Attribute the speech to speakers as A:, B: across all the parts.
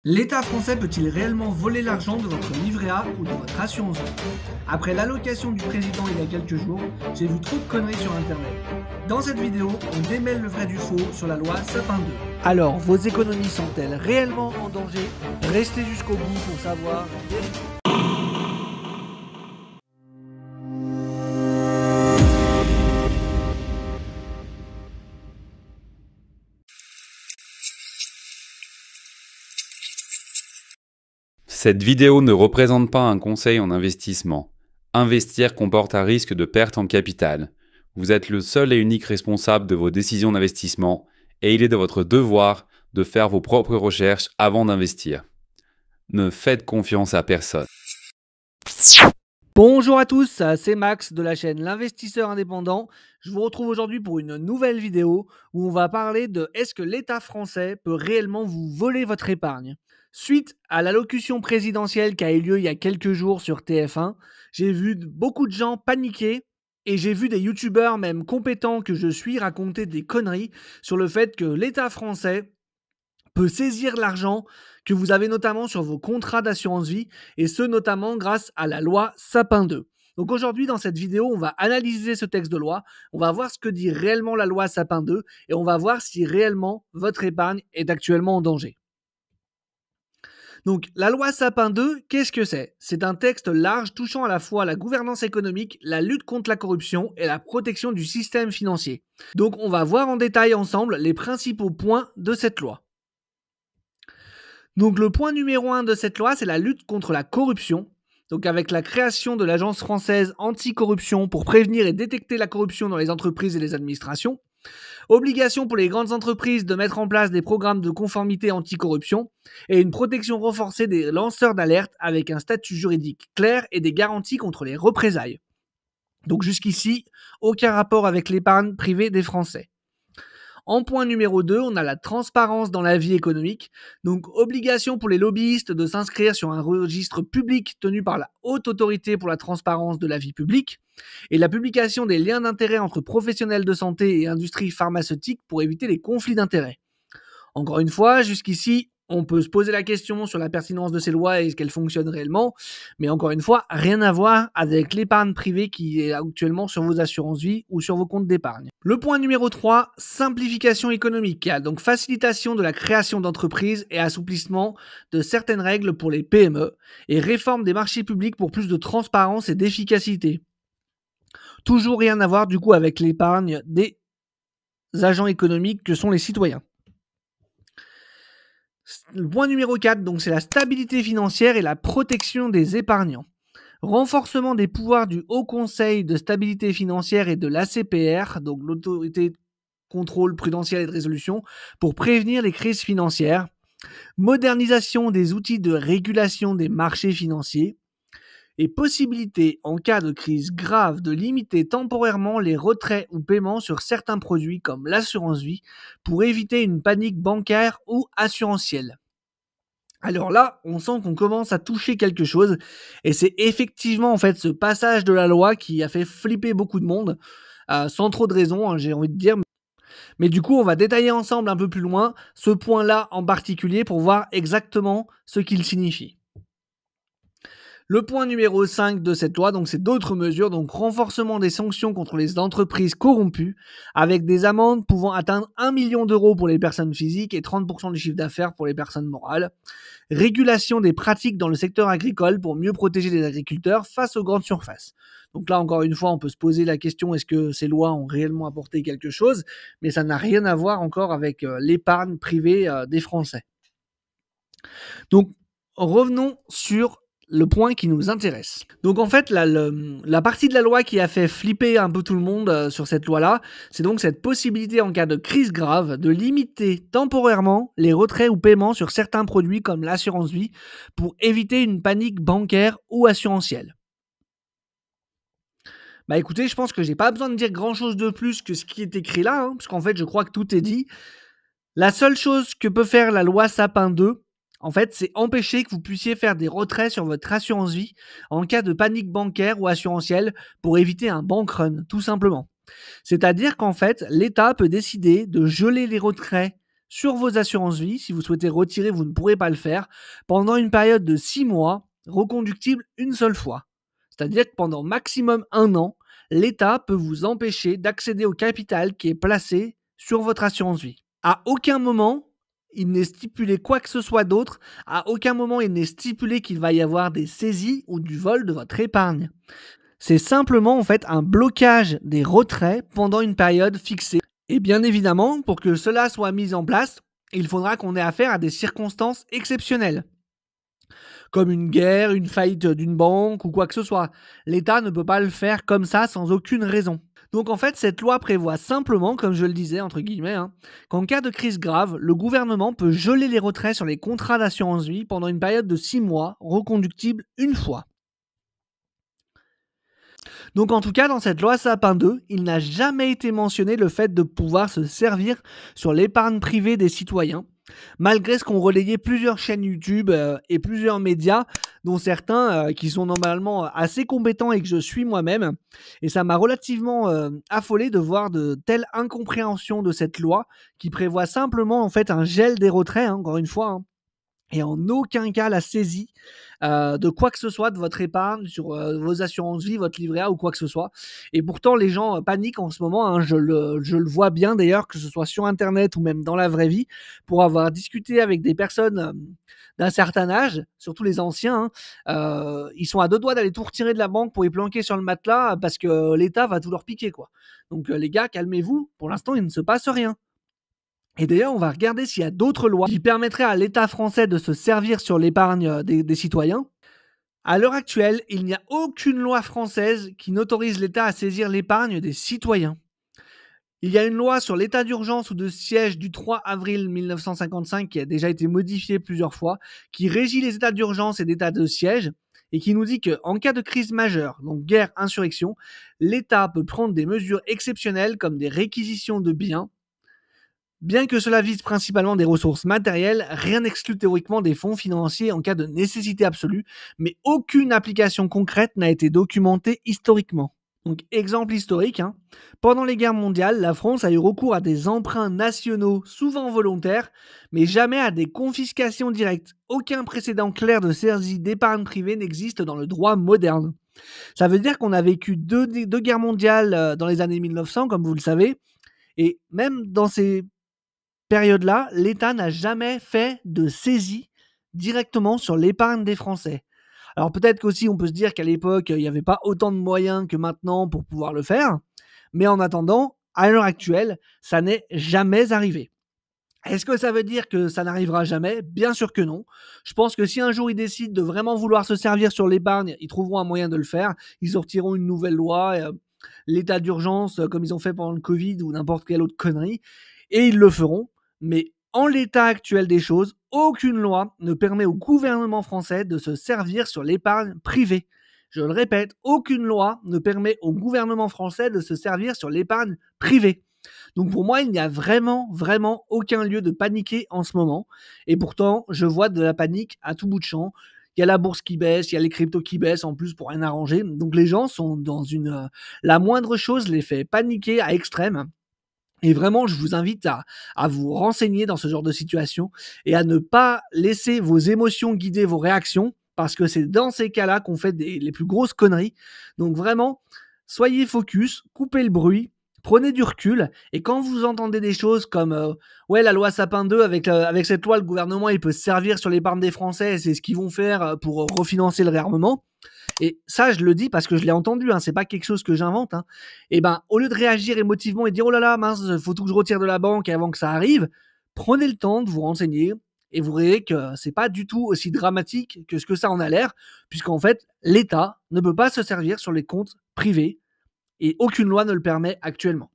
A: L'État français peut-il réellement voler l'argent de votre livret A ou de votre assurance vie? Après l'allocation du président il y a quelques jours, j'ai vu trop de conneries sur internet. Dans cette vidéo, on démêle le vrai du faux sur la loi Sapin 2. Alors, vos économies sont-elles réellement en danger? Restez jusqu'au bout pour savoir.
B: Cette vidéo ne représente pas un conseil en investissement. Investir comporte un risque de perte en capital. Vous êtes le seul et unique responsable de vos décisions d'investissement et il est de votre devoir de faire vos propres recherches avant d'investir. Ne faites confiance à personne.
A: Bonjour à tous, c'est Max de la chaîne L'Investisseur Indépendant. Je vous retrouve aujourd'hui pour une nouvelle vidéo où on va parler de est-ce que l'État français peut réellement vous voler votre épargne? Suite à l'allocution présidentielle qui a eu lieu il y a quelques jours sur TF1, j'ai vu beaucoup de gens paniquer et j'ai vu des youtubeurs même compétents que je suis raconter des conneries sur le fait que l'État français peut saisir l'argent que vous avez notamment sur vos contrats d'assurance vie, et ce notamment grâce à la loi Sapin 2. Donc aujourd'hui, dans cette vidéo, on va analyser ce texte de loi, on va voir ce que dit réellement la loi Sapin 2, et on va voir si réellement votre épargne est actuellement en danger. Donc la loi Sapin 2, qu'est-ce que c'est? C'est un texte large touchant à la fois la gouvernance économique, la lutte contre la corruption et la protection du système financier. Donc on va voir en détail ensemble les principaux points de cette loi. Donc le point numéro 1 de cette loi, c'est la lutte contre la corruption. Donc avec la création de l'Agence française anticorruption pour prévenir et détecter la corruption dans les entreprises et les administrations. Obligation pour les grandes entreprises de mettre en place des programmes de conformité anticorruption et une protection renforcée des lanceurs d'alerte avec un statut juridique clair et des garanties contre les représailles. Donc jusqu'ici, aucun rapport avec l'épargne privée des Français. En point numéro 2, on a la transparence dans la vie économique. Donc, obligation pour les lobbyistes de s'inscrire sur un registre public tenu par la Haute Autorité pour la transparence de la vie publique et la publication des liens d'intérêt entre professionnels de santé et industrie pharmaceutique pour éviter les conflits d'intérêts. Encore une fois, jusqu'ici, on peut se poser la question sur la pertinence de ces lois et qu'elles fonctionnent réellement, mais encore une fois, rien à voir avec l'épargne privée qui est actuellement sur vos assurances vie ou sur vos comptes d'épargne. Le point numéro 3, simplification économique, donc facilitation de la création d'entreprises et assouplissement de certaines règles pour les PME et réforme des marchés publics pour plus de transparence et d'efficacité. Toujours rien à voir du coup avec l'épargne des agents économiques que sont les citoyens. Le point numéro 4, donc, c'est la stabilité financière et la protection des épargnants. Renforcement des pouvoirs du Haut Conseil de stabilité financière et de l'ACPR, donc l'autorité de contrôle prudentiel et de résolution, pour prévenir les crises financières. Modernisation des outils de régulation des marchés financiers. Et possibilité, en cas de crise grave, de limiter temporairement les retraits ou paiements sur certains produits comme l'assurance vie pour éviter une panique bancaire ou assurantielle. Alors là, on sent qu'on commence à toucher quelque chose et c'est effectivement en fait ce passage de la loi qui a fait flipper beaucoup de monde, sans trop de raison, j'ai envie de dire. Mais du coup, on va détailler ensemble un peu plus loin ce point-là en particulier pour voir exactement ce qu'il signifie. Le point numéro 5 de cette loi, donc c'est d'autres mesures, donc renforcement des sanctions contre les entreprises corrompues, avec des amendes pouvant atteindre 1 million d'euros pour les personnes physiques et 30% du chiffre d'affaires pour les personnes morales. Régulation des pratiques dans le secteur agricole pour mieux protéger les agriculteurs face aux grandes surfaces. Donc là, encore une fois, on peut se poser la question, est-ce que ces lois ont réellement apporté quelque chose? Mais ça n'a rien à voir encore avec l'épargne privée des Français. Donc, revenons sur le point qui nous intéresse. Donc en fait, la partie de la loi qui a fait flipper un peu tout le monde sur cette loi-là, c'est donc cette possibilité en cas de crise grave de limiter temporairement les retraits ou paiements sur certains produits comme l'assurance vie pour éviter une panique bancaire ou assurantielle. Bah écoutez, je pense que j'ai pas besoin de dire grand-chose de plus que ce qui est écrit là, parce qu'en fait, je crois que tout est dit. La seule chose que peut faire la loi Sapin 2, en fait, c'est empêcher que vous puissiez faire des retraits sur votre assurance vie en cas de panique bancaire ou assurantielle pour éviter un bank run, tout simplement. C'est-à-dire qu'en fait, l'État peut décider de geler les retraits sur vos assurances vie. Si vous souhaitez retirer, vous ne pourrez pas le faire pendant une période de 6 mois, reconductible une seule fois. C'est-à-dire que pendant maximum 1 an, l'État peut vous empêcher d'accéder au capital qui est placé sur votre assurance vie. À aucun moment, il n'est stipulé quoi que ce soit d'autre. À aucun moment, il n'est stipulé qu'il va y avoir des saisies ou du vol de votre épargne. C'est simplement en fait un blocage des retraits pendant une période fixée. Et bien évidemment, pour que cela soit mis en place, il faudra qu'on ait affaire à des circonstances exceptionnelles, comme une guerre, une faillite d'une banque ou quoi que ce soit. L'État ne peut pas le faire comme ça sans aucune raison. Donc en fait, cette loi prévoit simplement, comme je le disais, entre guillemets, qu'en cas de crise grave, le gouvernement peut geler les retraits sur les contrats d'assurance vie pendant une période de 6 mois, reconductible une fois. Donc en tout cas, dans cette loi Sapin 2, il n'a jamais été mentionné le fait de pouvoir se servir sur l'épargne privée des citoyens, malgré ce qu'ont relayé plusieurs chaînes YouTube et plusieurs médias, dont certains qui sont normalement assez compétents et que je suis moi-même. Et ça m'a relativement affolé de voir de telles incompréhensions de cette loi qui prévoit simplement en fait un gel des retraits, encore une fois, et en aucun cas la saisie de quoi que ce soit de votre épargne sur vos assurances vie, votre livret A ou quoi que ce soit. Et pourtant, les gens paniquent en ce moment. Je le vois bien d'ailleurs, que ce soit sur Internet ou même dans la vraie vie, pour avoir discuté avec des personnes d'un certain âge, surtout les anciens. Ils sont à deux doigts d'aller tout retirer de la banque pour y planquer sur le matelas parce que l'État va tout leur piquer, quoi. Donc les gars, calmez-vous. Pour l'instant, il ne se passe rien. Et d'ailleurs, on va regarder s'il y a d'autres lois qui permettraient à l'État français de se servir sur l'épargne des citoyens. À l'heure actuelle, il n'y a aucune loi française qui n'autorise l'État à saisir l'épargne des citoyens. Il y a une loi sur l'état d'urgence ou de siège du 3 avril 1955 qui a déjà été modifiée plusieurs fois, qui régit les états d'urgence et d'état de siège et qui nous dit qu'en cas de crise majeure, donc guerre, insurrection, l'État peut prendre des mesures exceptionnelles comme des réquisitions de biens. Bien que cela vise principalement des ressources matérielles, rien n'exclut théoriquement des fonds financiers en cas de nécessité absolue, mais aucune application concrète n'a été documentée historiquement. Donc, exemple historique, pendant les guerres mondiales, la France a eu recours à des emprunts nationaux, souvent volontaires, mais jamais à des confiscations directes. Aucun précédent clair de saisie d'épargne privée n'existe dans le droit moderne. Ça veut dire qu'on a vécu deux guerres mondiales dans les années 1900, comme vous le savez, et même dans ces période-là, l'État n'a jamais fait de saisie directement sur l'épargne des Français. Alors peut-être qu'aussi on peut se dire qu'à l'époque, il n'y avait pas autant de moyens que maintenant pour pouvoir le faire, mais en attendant, à l'heure actuelle, ça n'est jamais arrivé. Est-ce que ça veut dire que ça n'arrivera jamais? Bien sûr que non. Je pense que si un jour ils décident de vraiment vouloir se servir sur l'épargne, ils trouveront un moyen de le faire. Ils sortiront une nouvelle loi, l'état d'urgence, comme ils ont fait pendant le Covid ou n'importe quelle autre connerie, et ils le feront. Mais en l'état actuel des choses, aucune loi ne permet au gouvernement français de se servir sur l'épargne privée. Je le répète, aucune loi ne permet au gouvernement français de se servir sur l'épargne privée. Donc pour moi, il n'y a vraiment aucun lieu de paniquer en ce moment. Et pourtant, je vois de la panique à tout bout de champ. Il y a la bourse qui baisse, il y a les cryptos qui baissent en plus pour rien arranger. Donc les gens sont dans la moindre chose les fait paniquer à extrême. Et vraiment, je vous invite à vous renseigner dans ce genre de situation et à ne pas laisser vos émotions guider vos réactions, parce que c'est dans ces cas-là qu'on fait les plus grosses conneries. Donc vraiment, soyez focus, coupez le bruit, prenez du recul, et quand vous entendez des choses comme ouais, la loi Sapin 2, avec cette loi, le gouvernement il peut se servir sur l'épargne des Français, et c'est ce qu'ils vont faire pour refinancer le réarmement. Et ça, je le dis parce que je l'ai entendu, c'est pas quelque chose que j'invente. Et ben, au lieu de réagir émotivement et de dire oh là là, mince, faut tout que je retire de la banque avant que ça arrive, prenez le temps de vous renseigner et vous verrez que c'est pas du tout aussi dramatique que ce que ça en a l'air, puisqu'en fait, l'État ne peut pas se servir sur les comptes privés et aucune loi ne le permet actuellement.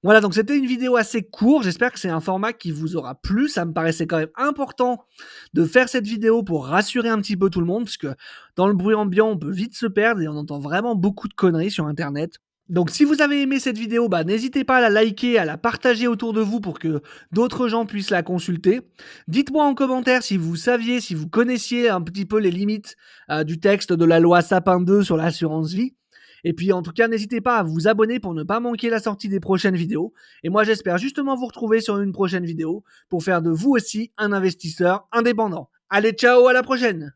A: Voilà, donc c'était une vidéo assez courte. J'espère que c'est un format qui vous aura plu. Ça me paraissait quand même important de faire cette vidéo pour rassurer un petit peu tout le monde, parce que dans le bruit ambiant, on peut vite se perdre et on entend vraiment beaucoup de conneries sur Internet. Donc si vous avez aimé cette vidéo, n'hésitez pas à la liker, à la partager autour de vous pour que d'autres gens puissent la consulter. Dites-moi en commentaire si vous saviez, si vous connaissiez un petit peu les limites du texte de la loi Sapin 2 sur l'assurance vie. Et puis en tout cas, n'hésitez pas à vous abonner pour ne pas manquer la sortie des prochaines vidéos. Et moi, j'espère justement vous retrouver sur une prochaine vidéo pour faire de vous aussi un investisseur indépendant. Allez, ciao, à la prochaine!